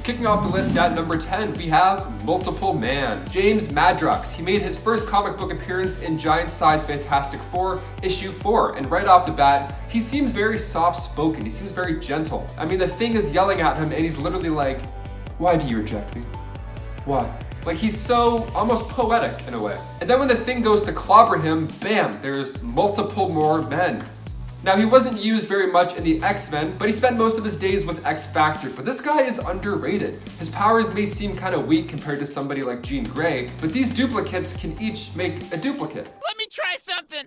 kicking off the list at number 10, we have Multiple Man. James Madrox. He made his first comic book appearance in Giant Size Fantastic Four, issue 4, and right off the bat, he seems very soft-spoken. He seems very gentle. I mean, the Thing is yelling at him, and he's literally like, "Why do you reject me? Why?" Like, he's so almost poetic in a way. And then when the Thing goes to clobber him, bam, there's multiple more men. Now, he wasn't used very much in the X-Men, but he spent most of his days with X-Factor. But this guy is underrated. His powers may seem kind of weak compared to somebody like Jean Grey, but these duplicates can each make a duplicate. Let me try something.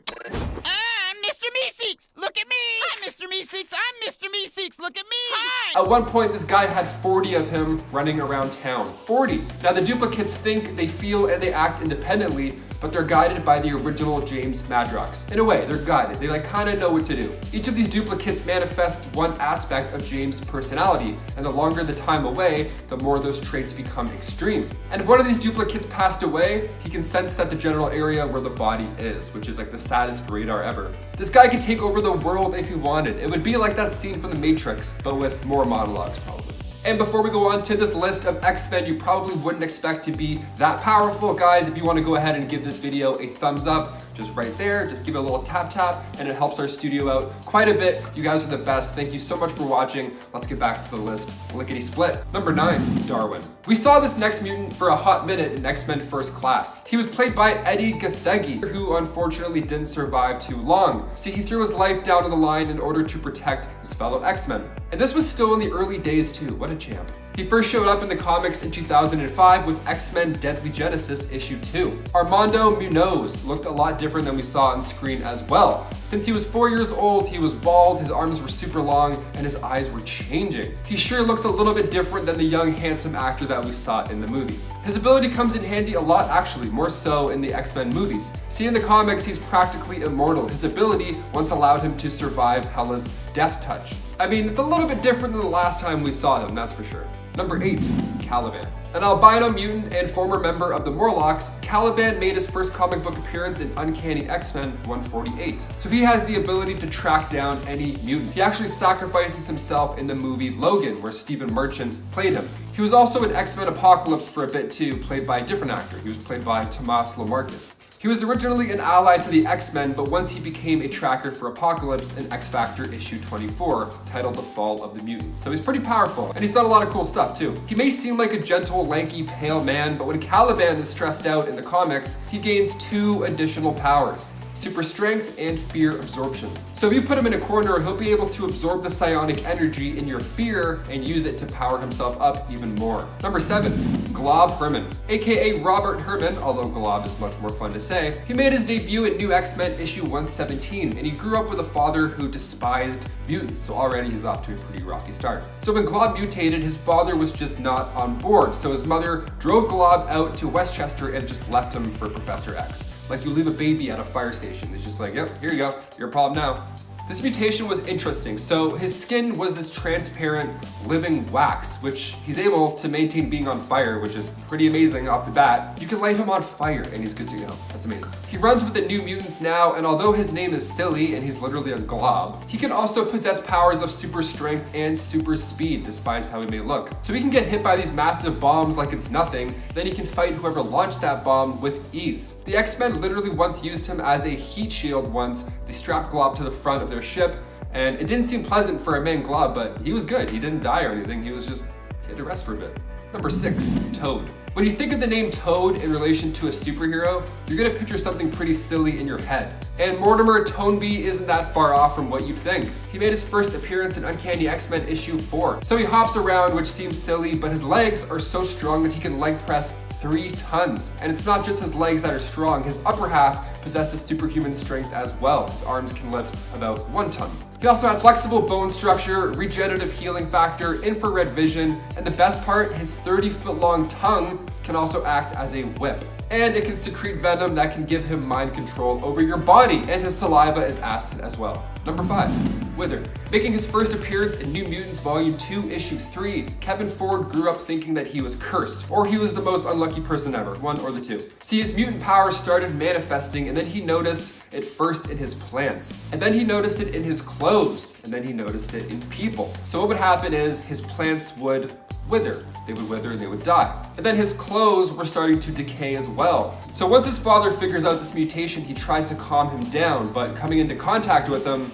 I'm Mr. Meeseeks. Look at me. I'm Mr. Meeseeks. I'm Mr. Meeseeks. Look at me. Hi. At one point, this guy had 40 of him running around town. 40. Now, the duplicates think, they feel, and they act independently, but they're guided by the original James Madrox. In a way, they're guided. They kind of know what to do. Each of these duplicates manifests one aspect of James' personality, and the longer the time away, the more those traits become extreme. And if one of these duplicates passed away, he can sense that the general area where the body is, which is like the saddest radar ever. This guy could take over the world if he wanted. It would be like that scene from The Matrix, but with more monologues probably. And before we go on to this list of X-Men you probably wouldn't expect to be that powerful, guys, if you want to go ahead and give this video a thumbs up, just right there, just give it a little tap tap, and it helps our studio out quite a bit. You guys are the best. Thank you so much for watching. Let's get back to the list. Lickety split. Number 9, Darwin. We saw this next mutant for a hot minute in X-Men First Class. He was played by Eddie Gathegi, who unfortunately didn't survive too long. See, he threw his life down on the line in order to protect his fellow X-Men. And this was still in the early days too. What a champ. He first showed up in the comics in 2005 with X-Men Deadly Genesis issue 2. Armando Munoz looked a lot different than we saw on screen as well. Since he was 4 years old, he was bald, his arms were super long, and his eyes were changing. He sure looks a little bit different than the young, handsome actor that we saw in the movie. His ability comes in handy a lot actually, more so in the X-Men movies. See, in the comics, he's practically immortal. His ability once allowed him to survive Hela's death touch. I mean, it's a little bit different than the last time we saw him, that's for sure. Number 8, Caliban. An albino mutant and former member of the Morlocks, Caliban made his first comic book appearance in Uncanny X-Men 148. So he has the ability to track down any mutant. He actually sacrifices himself in the movie Logan, where Stephen Merchant played him. He was also in X-Men Apocalypse for a bit too, played by a different actor. He was played by Tomas Lamarcus. He was originally an ally to the X-Men, but once he became a tracker for Apocalypse in X-Factor issue 24, titled The Fall of the Mutants. So he's pretty powerful, and he's done a lot of cool stuff too. He may seem like a gentle, lanky, pale man, but when Caliban is stressed out in the comics, he gains 2 additional powers: super strength and fear absorption. So if you put him in a corner, he'll be able to absorb the psionic energy in your fear and use it to power himself up even more. Number 7, Glob Herman. AKA Robert Herman, although Glob is much more fun to say. He made his debut in New X-Men issue 117, and he grew up with a father who despised mutants, so already he's off to a pretty rocky start. So when Glob mutated, his father was just not on board, so his mother drove Glob out to Westchester and just left him for Professor X. Like you leave a baby at a fire station. It's just like, yep, here you go, your problem now. This mutation was interesting. So his skin was this transparent living wax, which he's able to maintain being on fire, which is pretty amazing off the bat. You can light him on fire and he's good to go. That's amazing. He runs with the New Mutants now, and although his name is silly and he's literally a glob, he can also possess powers of super strength and super speed, despite how he may look. So he can get hit by these massive bombs like it's nothing, then he can fight whoever launched that bomb with ease. The X-Men literally once used him as a heat shield once. They strapped Glob to the front of their ship, and it didn't seem pleasant for a man Glob, but he was good. He didn't die or anything. He had to rest for a bit. Number 6, Toad. When you think of the name Toad in relation to a superhero, you're gonna picture something pretty silly in your head. And Mortimer Toneby isn't that far off from what you'd think. He made his first appearance in Uncanny X-Men issue 4. So he hops around, which seems silly, but his legs are so strong that he can leg press 3 tons. And it's not just his legs that are strong, his upper half possesses superhuman strength as well. His arms can lift about 1 ton. He also has flexible bone structure, regenerative healing factor, infrared vision, and the best part, his 30-foot long tongue can also act as a whip. And it can secrete venom that can give him mind control over your body, and his saliva is acid as well. Number 5, Wither. Making his first appearance in New Mutants Volume 2, Issue 3, Kevin Ford grew up thinking that he was cursed, or he was the most unlucky person ever, one or the two. See, his mutant power started manifesting, and then he noticed it first in his plants, and then he noticed it in his clothes, and then he noticed it in people. So what would happen is his plants would wither. They would wither and they would die. And then his clothes were starting to decay as well. So once his father figures out this mutation, he tries to calm him down, but coming into contact with him,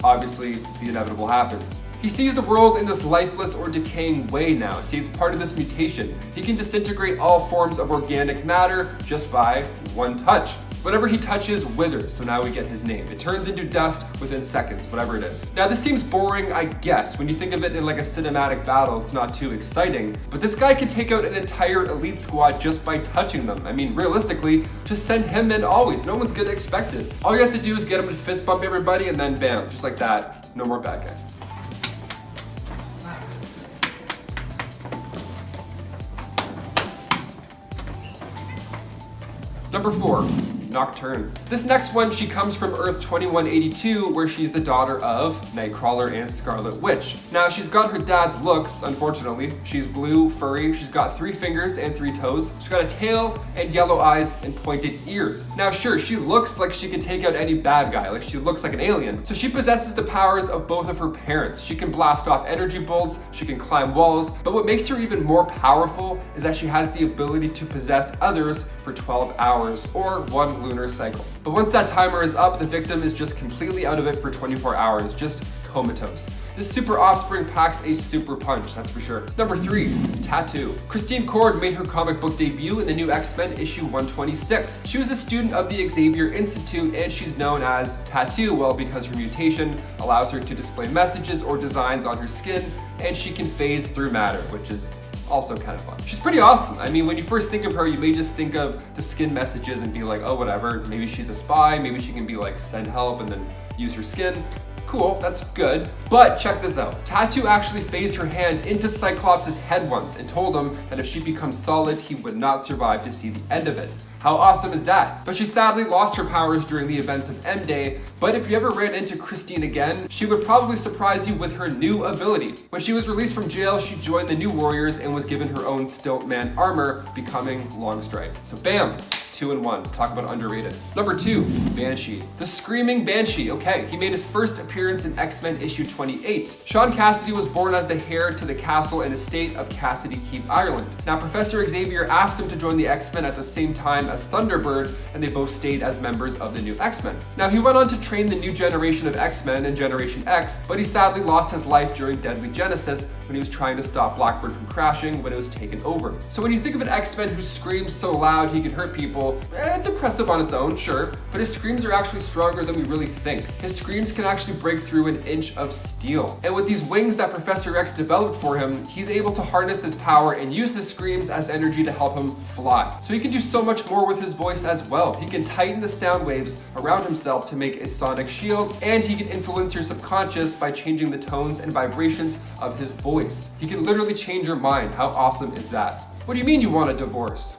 obviously the inevitable happens. He sees the world in this lifeless or decaying way now. See, it's part of this mutation. He can disintegrate all forms of organic matter just by one touch. Whatever he touches withers, so now we get his name. It turns into dust within seconds, whatever it is. Now this seems boring, I guess. When you think of it in like a cinematic battle, it's not too exciting. But this guy could take out an entire elite squad just by touching them. I mean, realistically, just send him in always. No one's gonna expect it. All you have to do is get him to fist bump everybody and then bam, just like that. No more bad guys. Number 4, Nocturne. This next one, she comes from Earth 2182, where she's the daughter of Nightcrawler and Scarlet Witch. Now, she's got her dad's looks, unfortunately. She's blue, furry, she's got 3 fingers and 3 toes. She's got a tail and yellow eyes and pointed ears. Now, sure, she looks like she can take out any bad guy, like she looks like an alien. So she possesses the powers of both of her parents. She can blast off energy bolts, she can climb walls, but what makes her even more powerful is that she has the ability to possess others for 12 hours, or 1 lunar cycle. But once that timer is up, the victim is just completely out of it for 24 hours, just comatose. This super offspring packs a super punch, that's for sure. Number 3, Tattoo. Christine Cord made her comic book debut in the new X-Men issue 126. She was a student of the Xavier Institute, and she's known as Tattoo, well, because her mutation allows her to display messages or designs on her skin, and she can phase through matter, which is also kind of fun. She's pretty awesome. I mean, when you first think of her, you may just think of the skin messages and be like, oh, whatever, maybe she's a spy, maybe she can be like, send help and then use her skin. Cool, that's good. But check this out. Tattoo actually phased her hand into Cyclops' head once and told him that if she becomes solid, he would not survive to see the end of it. How awesome is that? But she sadly lost her powers during the events of M-Day, but if you ever ran into Christine again, she would probably surprise you with her new ability. When she was released from jail, she joined the New Warriors and was given her own Stiltman armor, becoming Longstrike. So bam, 2 in 1. Talk about underrated. Number 2, Banshee. The Screaming Banshee. Okay, he made his first appearance in X-Men issue 28. Sean Cassidy was born as the heir to the castle and estate of Cassidy Keep, Ireland. Now, Professor Xavier asked him to join the X-Men at the same time as Thunderbird, and they both stayed as members of the new X-Men. Now, he went on to train the new generation of X-Men and Generation X, but he sadly lost his life during Deadly Genesis when he was trying to stop Blackbird from crashing when it was taken over. So when you think of an X-Men who screams so loud he can hurt people, it's impressive on its own, sure, but his screams are actually stronger than we really think. His screams can actually break through an inch of steel. And with these wings that Professor X developed for him, he's able to harness his power and use his screams as energy to help him fly. So he can do so much more with his voice as well. He can tighten the sound waves around himself to make a sonic shield, and he can influence your subconscious by changing the tones and vibrations of his voice. He can literally change your mind. How awesome is that? What do you mean you want a divorce?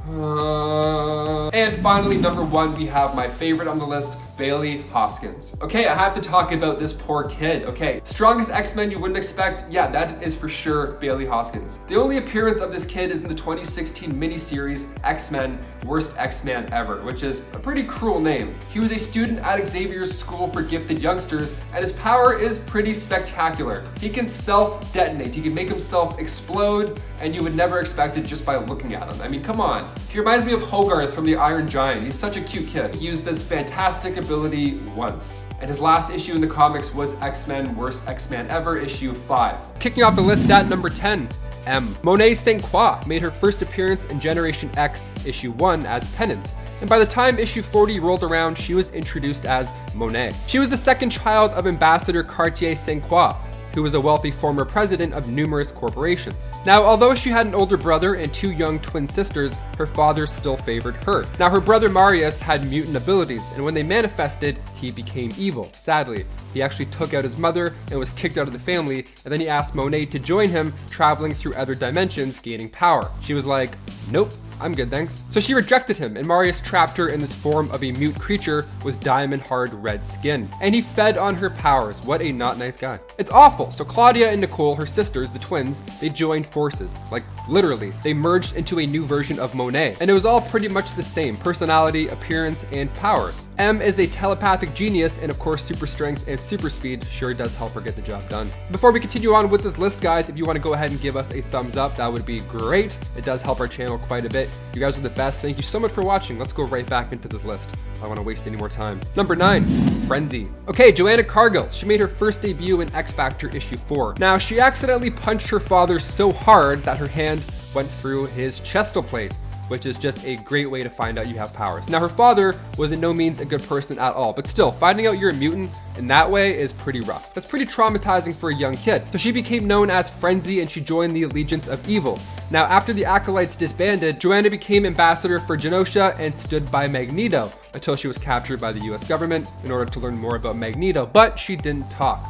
And finally, number 1, we have my favorite on the list, Bailey Hoskins. Okay, I have to talk about this poor kid. Okay, strongest X-Men you wouldn't expect? Yeah, that is for sure Bailey Hoskins. The only appearance of this kid is in the 2016 miniseries X-Men, Worst X-Man Ever, which is a pretty cruel name. He was a student at Xavier's School for Gifted Youngsters, and his power is pretty spectacular. He can self-detonate, he can make himself explode, and you would never expect it just by looking at him. I mean, come on. He reminds me of Hogarth from the Iron Giant. He's such a cute kid. He used this fantastic ability once. And his last issue in the comics was X-Men Worst X-Man Ever, issue 5. Kicking off the list at number 10, M. Monet St. Croix made her first appearance in Generation X, issue 1 as Penance. And by the time issue 40 rolled around, she was introduced as Monet. She was the second child of Ambassador Cartier St. Croix, who was a wealthy former president of numerous corporations. Now, although she had an older brother and 2 young twin sisters, her father still favored her. Now, her brother Marius had mutant abilities, and when they manifested, he became evil. Sadly, he actually took out his mother and was kicked out of the family, and then he asked Monet to join him, traveling through other dimensions, gaining power. She was like, nope, I'm good, thanks. So she rejected him, and Marius trapped her in this form of a mute creature with diamond-hard red skin. And he fed on her powers. What a not nice guy. It's awful. So Claudia and Nicole, her sisters, the twins, they joined forces. Like, literally. They merged into a new version of Monet. And it was all pretty much the same. Personality, appearance, and powers. M is a telepathic genius, and of course super strength and super speed sure does help her get the job done. Before we continue on with this list, guys, if you want to go ahead and give us a thumbs up, that would be great. It does help our channel quite a bit. You guys are the best. Thank you so much for watching. Let's go right back into this list. I don't want to waste any more time. Number 9, Frenzy. Okay, Joanna Cargill. She made her first debut in X Factor issue 4. Now, she accidentally punched her father so hard that her hand went through his chestal plate, which is just a great way to find out you have powers. Now, her father was in no means a good person at all, but still, finding out you're a mutant in that way is pretty rough. That's pretty traumatizing for a young kid. So she became known as Frenzy, and she joined the Allegiance of Evil. Now, after the Acolytes disbanded, Joanna became ambassador for Genosha and stood by Magneto until she was captured by the US government in order to learn more about Magneto, but she didn't talk.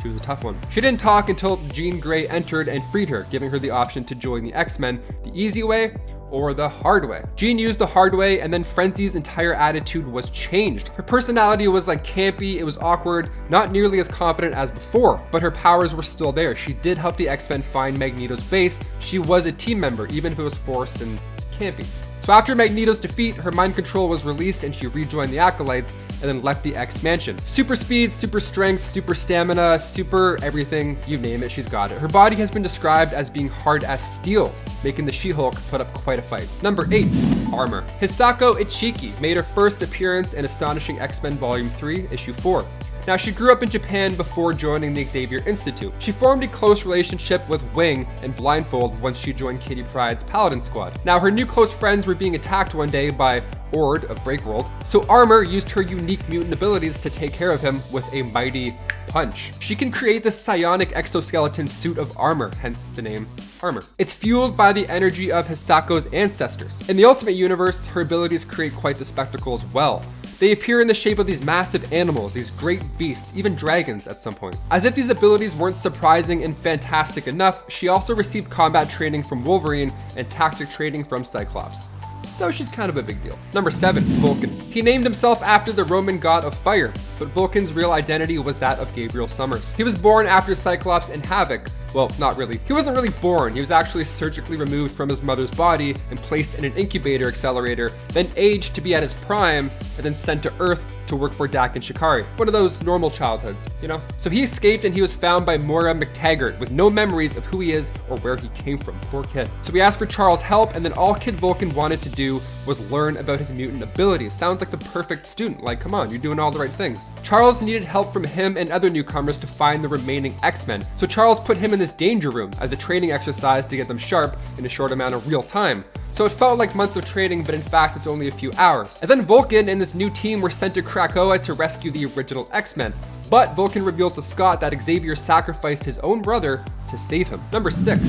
She was a tough one. She didn't talk until Jean Grey entered and freed her, giving her the option to join the X-Men the easy way or the hard way. Jean used the hard way, and then Frenzy's entire attitude was changed. Her personality was like campy, it was awkward, not nearly as confident as before, but her powers were still there. She did help the X-Men find Magneto's base. She was a team member, even if it was forced and campy. So after Magneto's defeat, her mind control was released and she rejoined the Acolytes and then left the X-Mansion. Super speed, super strength, super stamina, super everything, you name it, she's got it. Her body has been described as being hard as steel, making the She-Hulk put up quite a fight. Number 8, Armor. Hisako Ichiki made her first appearance in Astonishing X-Men Volume 3, Issue 4. Now, she grew up in Japan before joining the Xavier Institute. She formed a close relationship with Wing and Blindfold once she joined Kitty Pryde's Paladin Squad. Now, her new close friends were being attacked one day by Ord of Breakworld, so Armor used her unique mutant abilities to take care of him with a mighty punch. She can create this psionic exoskeleton suit of armor, hence the name Armor. It's fueled by the energy of Hisako's ancestors. In the Ultimate Universe, her abilities create quite the spectacle as well. They appear in the shape of these massive animals, these great beasts, even dragons at some point. As if these abilities weren't surprising and fantastic enough, she also received combat training from Wolverine and tactic training from Cyclops. So she's kind of a big deal. Number 7, Vulcan. He named himself after the Roman god of fire, but Vulcan's real identity was that of Gabriel Summers. He was born after Cyclops and Havoc. Well, not really. He wasn't really born. He was actually surgically removed from his mother's body and placed in an incubator accelerator, then aged to be at his prime, and then sent to Earth to work for Dak and Shikari. One of those normal childhoods, you know? So he escaped and he was found by Moira McTaggart with no memories of who he is or where he came from. Poor kid. So he asked for Charles' help, and then all Kid Vulcan wanted to do was learn about his mutant abilities. Sounds like the perfect student. Like, come on, you're doing all the right things. Charles needed help from him and other newcomers to find the remaining X-Men. So Charles put him in this danger room as a training exercise to get them sharp in a short amount of real time. So it felt like months of training, but in fact it's only a few hours. And then Vulcan and this new team were sent to Krakoa to rescue the original X-Men. But Vulcan revealed to Scott that Xavier sacrificed his own brother to save him. Number 6,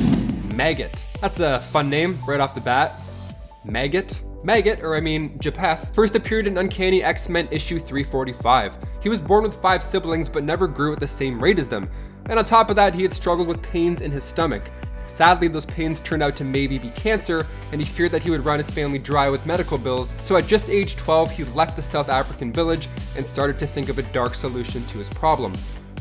Maggot. That's a fun name right off the bat. Maggot? Maggot, or I mean Japheth, first appeared in Uncanny X-Men issue 345. He was born with 5 siblings but never grew at the same rate as them. And on top of that, he had struggled with pains in his stomach. Sadly, those pains turned out to maybe be cancer, and he feared that he would run his family dry with medical bills. So at just age 12, he left the South African village and started to think of a dark solution to his problem.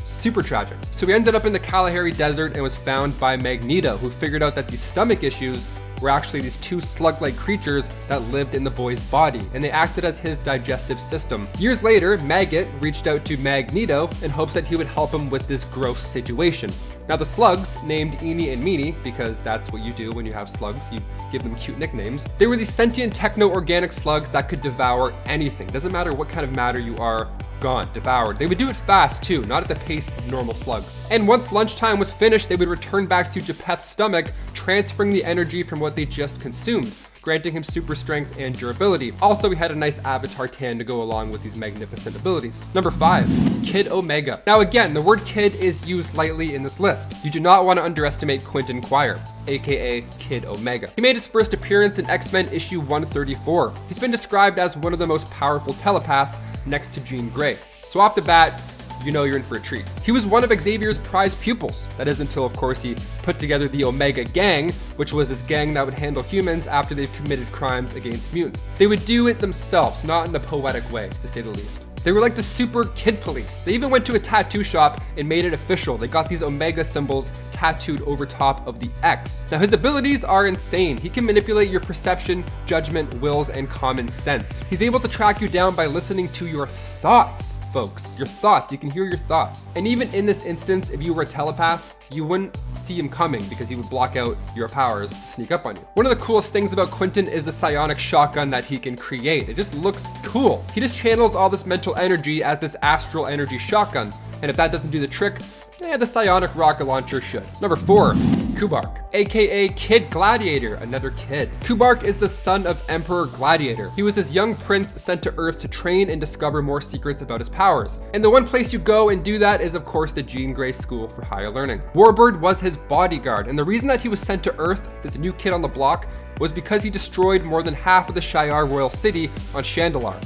Super tragic. So he ended up in the Kalahari Desert and was found by Magneto, who figured out that these stomach issues were actually these 2 slug-like creatures that lived in the boy's body, and they acted as his digestive system. Years later, Maggot reached out to Magneto in hopes that he would help him with this gross situation. Now the slugs, named Eenie and Meanie, because that's what you do when you have slugs, you give them cute nicknames, they were these sentient techno-organic slugs that could devour anything. Doesn't matter what kind of matter you are, gone, devoured. They would do it fast too, not at the pace of normal slugs. And once lunchtime was finished, they would return back to Japheth's stomach, transferring the energy from what they just consumed, granting him super strength and durability. Also, he had a nice avatar tan to go along with these magnificent abilities. Number 5, Kid Omega. Now again, the word kid is used lightly in this list. You do not want to underestimate Quentin Quire, aka Kid Omega. He made his first appearance in X-Men issue 134. He's been described as one of the most powerful telepaths next to Jean Grey. So off the bat, you know you're in for a treat. He was one of Xavier's prized pupils. That is until, of course, he put together the Omega Gang, which was his gang that would handle humans after they've committed crimes against mutants. They would do it themselves, not in a poetic way, to say the least. They were like the super kid police. They even went to a tattoo shop and made it official. They got these omega symbols tattooed over top of the X. Now his abilities are insane. He can manipulate your perception, judgment, wills, and common sense. He's able to track you down by listening to your thoughts, folks. Your thoughts, he can hear your thoughts. And even in this instance, if you were a telepath, you wouldn't see him coming because he would block out your powers to sneak up on you. One of the coolest things about Quentin is the psionic shotgun that he can create. It just looks cool. He just channels all this mental energy as this astral energy shotgun. And if that doesn't do the trick, the psionic rocket launcher should. Number 4, Kubark, aka Kid Gladiator, another kid. Kubark is the son of Emperor Gladiator. He was this young prince sent to Earth to train and discover more secrets about his powers. And the one place you go and do that is of course the Jean Grey School for Higher Learning. Warbird was his bodyguard, and the reason that he was sent to Earth, this new kid on the block, was because he destroyed more than half of the Shi'ar royal city on Chandalar.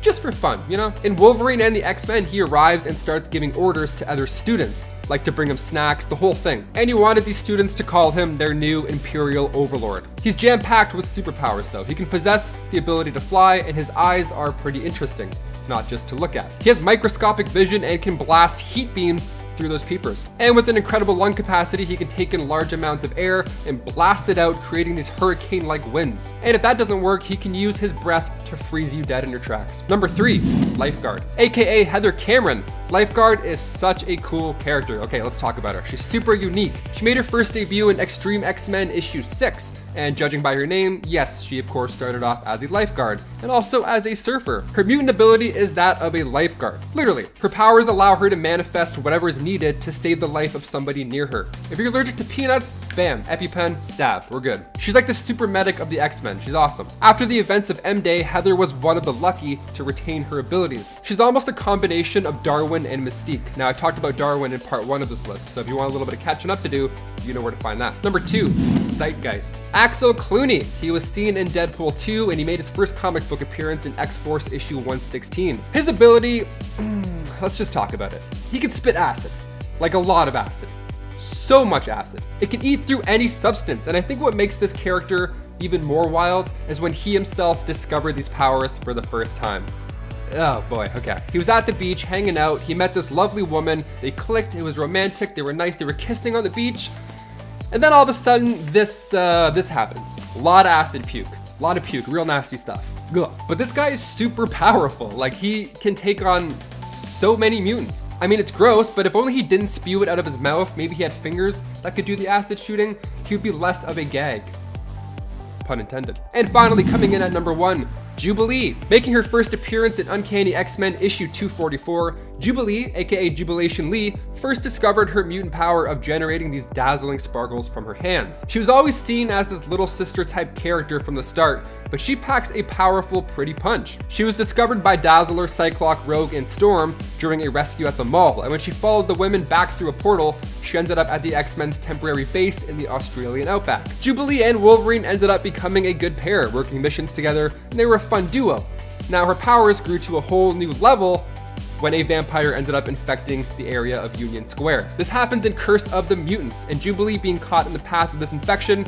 Just for fun, you know? In Wolverine and the X-Men, he arrives and starts giving orders to other students, like to bring him snacks, the whole thing. And he wanted these students to call him their new Imperial Overlord. He's jam-packed with superpowers though. He can possess the ability to fly, and his eyes are pretty interesting, not just to look at. He has microscopic vision and can blast heat beams through those peepers. And with an incredible lung capacity, he can take in large amounts of air and blast it out, creating these hurricane-like winds. And if that doesn't work, he can use his breath to freeze you dead in your tracks. Number 3, Lifeguard, aka Heather Cameron. Lifeguard is such a cool character. Okay, let's talk about her. She's super unique. She made her first debut in Extreme X-Men issue 6. And judging by her name, yes, she of course started off as a lifeguard and also as a surfer. Her mutant ability is that of a lifeguard. Literally, her powers allow her to manifest whatever is needed to save the life of somebody near her. If you're allergic to peanuts, bam, EpiPen, stab, we're good. She's like the super medic of the X-Men. She's awesome. After the events of M-Day, Heather was one of the lucky to retain her abilities. She's almost a combination of Darwin and Mystique. Now, I talked about Darwin in part 1 of this list, so if you want a little bit of catching up to do, you know where to find that. Number 2, Zeitgeist. Axel Clooney. He was seen in Deadpool 2, and he made his first comic book appearance in X-Force issue 116. His ability, let's just talk about it. He can spit acid, like a lot of acid. So much acid. It can eat through any substance, and I think what makes this character even more wild is when he himself discovered these powers for the first time. Oh boy, okay. He was at the beach hanging out. He met this lovely woman. They clicked. It was romantic. They were nice. They were kissing on the beach. And then all of a sudden, this happens. A lot of acid puke. A lot of puke. Real nasty stuff. Ugh. But this guy is super powerful. Like, he can take on so many mutants. I mean, it's gross, but if only he didn't spew it out of his mouth, maybe he had fingers that could do the acid shooting, he would be less of a gag. Pun intended. And finally, coming in at number 1, Jubilee. Making her first appearance in Uncanny X-Men issue 244, Jubilee, aka Jubilation Lee, first discovered her mutant power of generating these dazzling sparkles from her hands. She was always seen as this little sister type character from the start, but she packs a powerful, pretty punch. She was discovered by Dazzler, Cyclops, Rogue, and Storm during a rescue at the mall, and when she followed the women back through a portal, she ended up at the X-Men's temporary base in the Australian outback. Jubilee and Wolverine ended up becoming a good pair, working missions together, and they were a fun duo. Now her powers grew to a whole new level when a vampire ended up infecting the area of Union Square. This happens in Curse of the Mutants, and Jubilee, being caught in the path of this infection,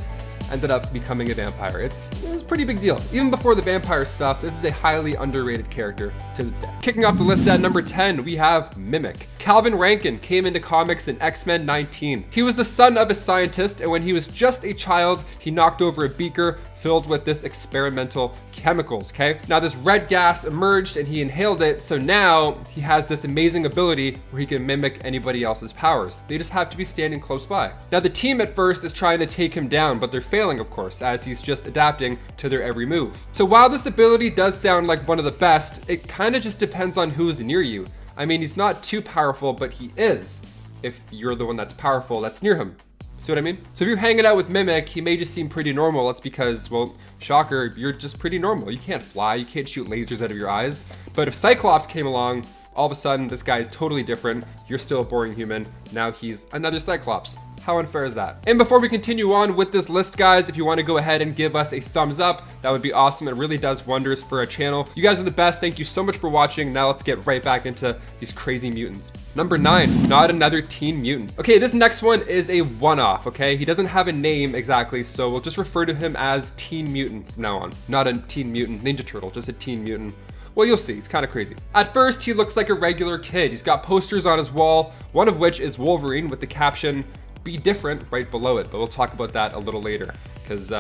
ended up becoming a vampire. It was a pretty big deal. Even before the vampire stuff, this is a highly underrated character to this day. Kicking off the list at number 10, we have Mimic. Calvin Rankin came into comics in X-Men 19. He was the son of a scientist, and when he was just a child, he knocked over a beaker filled with this experimental chemicals, okay? Now this red gas emerged and he inhaled it, so now he has this amazing ability where he can mimic anybody else's powers. They just have to be standing close by. Now the team at first is trying to take him down, but they're failing, of course, as he's just adapting to their every move. So while this ability does sound like one of the best, it kind of just depends on who's near you. I mean, he's not too powerful, but he is, if you're the one that's powerful that's near him. See what I mean? So if you're hanging out with Mimic, he may just seem pretty normal. That's because, well, shocker, you're just pretty normal. You can't fly, you can't shoot lasers out of your eyes. But if Cyclops came along, all of a sudden, this guy is totally different. You're still a boring human. Now he's another Cyclops. How unfair is that? And before we continue on with this list, guys, if you want to go ahead and give us a thumbs up, that would be awesome. It really does wonders for our channel. You guys are the best. Thank you so much for watching. Now let's get right back into these crazy mutants. Number 9, not another teen mutant. Okay, this next one is a one-off, okay? He doesn't have a name exactly, so we'll just refer to him as Teen Mutant from now on. Not a Teen Mutant Ninja Turtle, just a Teen Mutant. Well, you'll see, it's kind of crazy. At first, he looks like a regular kid. He's got posters on his wall, one of which is Wolverine with the caption, "Be different," right below it, but we'll talk about that a little later, because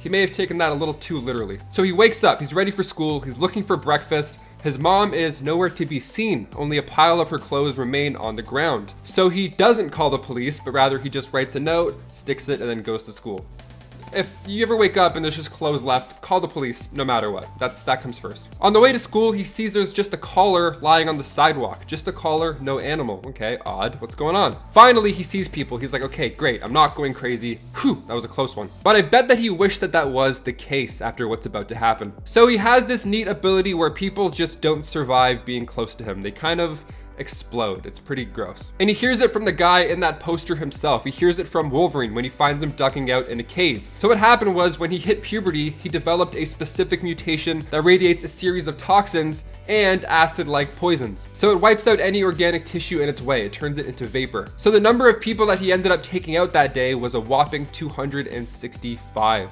he may have taken that a little too literally. So he wakes up, he's ready for school, he's looking for breakfast. His mom is nowhere to be seen, only a pile of her clothes remain on the ground. So he doesn't call the police, but rather he just writes a note, sticks it, and then goes to school. If you ever wake up and there's just clothes left, call the police no matter what. That comes first. On the way to school, he sees there's just a collar lying on the sidewalk. Just a collar, no animal. Okay, odd. What's going on? Finally, he sees people. He's like, okay, great. I'm not going crazy. Whew, that was a close one. But I bet that he wished that that was the case after what's about to happen. So he has this neat ability where people just don't survive being close to him. They kind of explode. It's pretty gross. And he hears it from the guy in that poster himself. He hears it from Wolverine when he finds him ducking out in a cave. So what happened was when he hit puberty, he developed a specific mutation that radiates a series of toxins and acid-like poisons. So it wipes out any organic tissue in its way. It turns it into vapor. So the number of people that he ended up taking out that day was a whopping 265.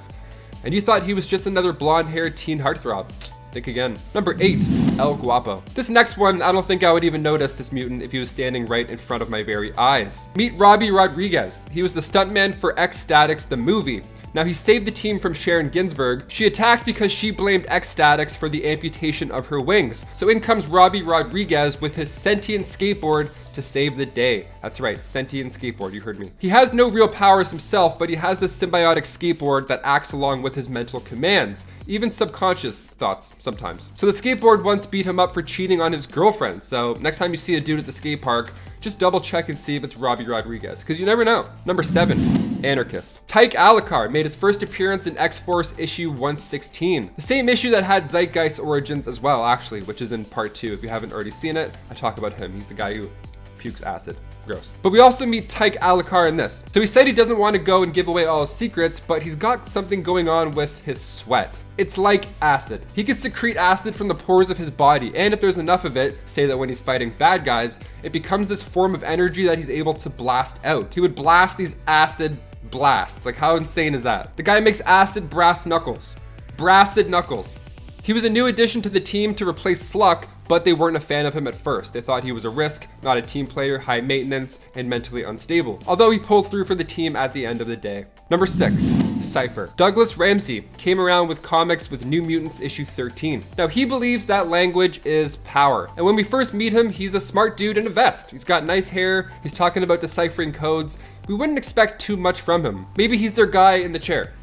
And you thought he was just another blonde-haired teen heartthrob. Think again. Number 8, El Guapo. This next one, I don't think I would even notice this mutant if he was standing right in front of my very eyes. Meet Robbie Rodriguez. He was the stuntman for X-Statix, the movie. Now, he saved the team from Sharon Ginsburg. She attacked because she blamed X-Statix for the amputation of her wings. So in comes Robbie Rodriguez with his sentient skateboard to save the day. That's right, sentient skateboard, you heard me. He has no real powers himself, but he has this symbiotic skateboard that acts along with his mental commands, even subconscious thoughts sometimes. So the skateboard once beat him up for cheating on his girlfriend. So next time you see a dude at the skate park, just double check and see if it's Robbie Rodriguez, because you never know. Number 7, Anarchist. Tyke Alucard made his first appearance in X-Force issue 116. The same issue that had Zeitgeist origins as well, actually, which is in part 2. If you haven't already seen it, I talk about him. He's the guy who pukes acid. Gross. But we also meet Tyke Alucard in this. So he said he doesn't want to go and give away all his secrets, but he's got something going on with his sweat. It's like acid. He can secrete acid from the pores of his body, and if there's enough of it, say that when he's fighting bad guys, it becomes this form of energy that he's able to blast out. He would blast these acid blasts. Like, how insane is that? The guy makes acid brass knuckles. Brassed knuckles. He was a new addition to the team to replace Sluck, but they weren't a fan of him at first. They thought he was a risk, not a team player, high maintenance, and mentally unstable. Although he pulled through for the team at the end of the day. Number 6, Cypher. Douglas Ramsey came around with comics with New Mutants issue 13. Now he believes that language is power. And when we first meet him, he's a smart dude in a vest. He's got nice hair, he's talking about deciphering codes. We wouldn't expect too much from him. Maybe he's their guy in the chair.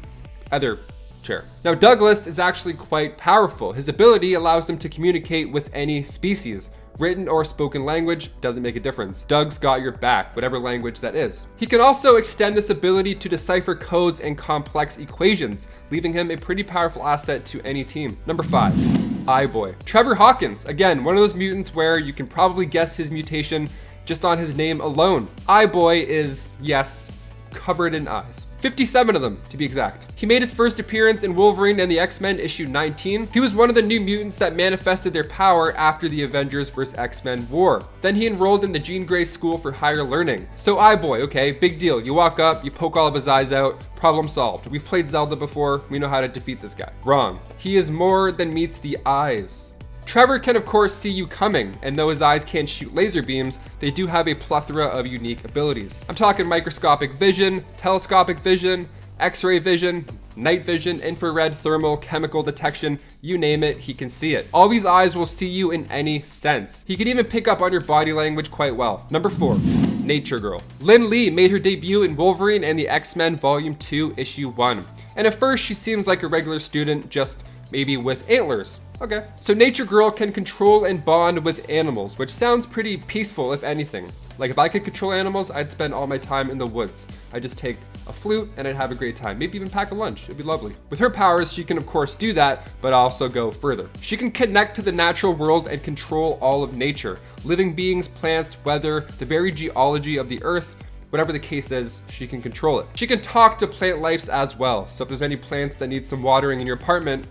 Other chair. Now Douglas is actually quite powerful. His ability allows him to communicate with any species. Written or spoken language doesn't make a difference. Doug's got your back, whatever language that is. He can also extend this ability to decipher codes and complex equations, leaving him a pretty powerful asset to any team. Number 5, Eye-Boy. Trevor Hawkins, again, one of those mutants where you can probably guess his mutation just on his name alone. Eye-Boy is, yes, covered in eyes. 57 of them, to be exact. He made his first appearance in Wolverine and the X-Men issue 19. He was one of the new mutants that manifested their power after the Avengers vs. X-Men war. Then he enrolled in the Jean Grey School for Higher Learning. So Eye-Boy, okay, big deal. You walk up, you poke all of his eyes out, problem solved. We've played Zelda before, we know how to defeat this guy. Wrong. He is more than meets the eyes. Trevor can of course see you coming, and though his eyes can't shoot laser beams, they do have a plethora of unique abilities. I'm talking microscopic vision, telescopic vision, X-ray vision, night vision, infrared, thermal, chemical detection, you name it, he can see it. All these eyes will see you in any sense. He can even pick up on your body language quite well. Number 4, Nature Girl. Lynn Lee made her debut in Wolverine and the X-Men Volume 2, Issue 1. And at first she seems like a regular student, just maybe with antlers. Okay. So Nature Girl can control and bond with animals, which sounds pretty peaceful if anything. Like if I could control animals, I'd spend all my time in the woods. I'd just take a flute and I'd have a great time. Maybe even pack a lunch. It'd be lovely. With her powers, she can of course do that, but also go further. She can connect to the natural world and control all of nature. Living beings, plants, weather, the very geology of the earth. Whatever the case is, she can control it. She can talk to plant lives as well. So if there's any plants that need some watering in your apartment,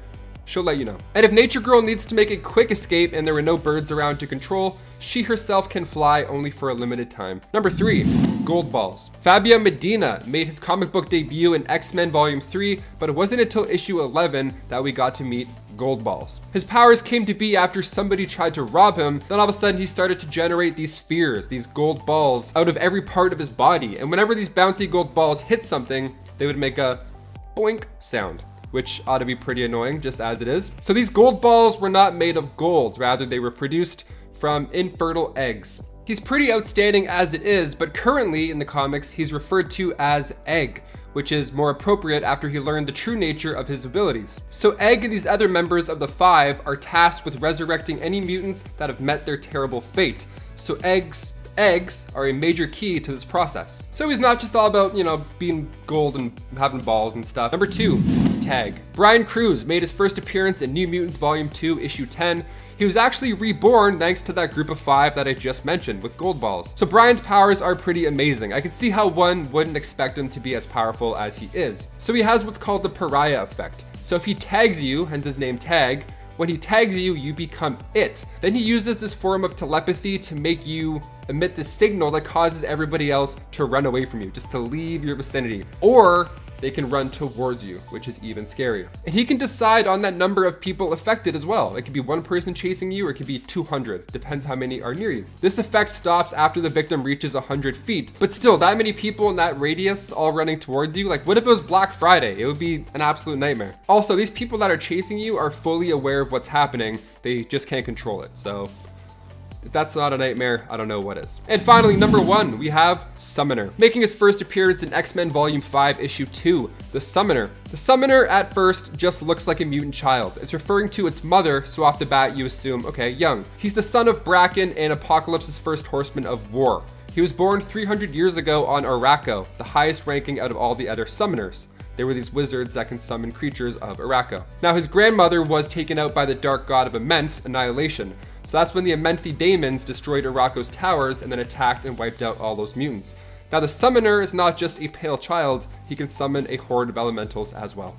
she'll let you know. And if Nature Girl needs to make a quick escape and there were no birds around to control, she herself can fly only for a limited time. Number 3, gold balls. Fabio Medina made his comic book debut in X-Men Volume 3, but it wasn't until issue 11 that we got to meet gold balls. His powers came to be after somebody tried to rob him, then all of a sudden he started to generate these spheres, these gold balls, out of every part of his body, and whenever these bouncy gold balls hit something, they would make a boink sound, which ought to be pretty annoying just as it is. So these gold balls were not made of gold, rather they were produced from infertile eggs. He's pretty outstanding as it is, but currently in the comics, he's referred to as Egg, which is more appropriate after he learned the true nature of his abilities. So Egg and these other members of the Five are tasked with resurrecting any mutants that have met their terrible fate. So eggs are a major key to this process. So he's not just all about, being gold and having balls and stuff. Number 2, Tag. Brian Cruz made his first appearance in New Mutants Volume 2, Issue 10. He was actually reborn thanks to that group of 5 that I just mentioned with gold balls. So Brian's powers are pretty amazing. I can see how one wouldn't expect him to be as powerful as he is. So he has what's called the pariah effect. So if he tags you, hence his name Tag, when he tags you, you become it. Then he uses this form of telepathy to make you emit this signal that causes everybody else to run away from you, just to leave your vicinity. Or they can run towards you, which is even scarier. And he can decide on that number of people affected as well. It could be one person chasing you, or it could be 200, depends how many are near you. This effect stops after the victim reaches 100 feet, but still, that many people in that radius all running towards you, like what if it was Black Friday? It would be an absolute nightmare. Also, these people that are chasing you are fully aware of what's happening, they just can't control it, so if that's not a nightmare, I don't know what is. And finally, number 1, we have Summoner. Making his first appearance in X-Men Volume 5, Issue 2, the Summoner. The Summoner at first just looks like a mutant child. It's referring to its mother, so off the bat you assume, okay, young. He's the son of Bracken and Apocalypse's first horseman of war. He was born 300 years ago on Araco, the highest ranking out of all the other summoners. They were these wizards that can summon creatures of Araco. Now his grandmother was taken out by the dark god of Amenth, Annihilation. So that's when the Amenthi Daemons destroyed Araco's towers and then attacked and wiped out all those mutants. Now the Summoner is not just a pale child, he can summon a horde of elementals as well.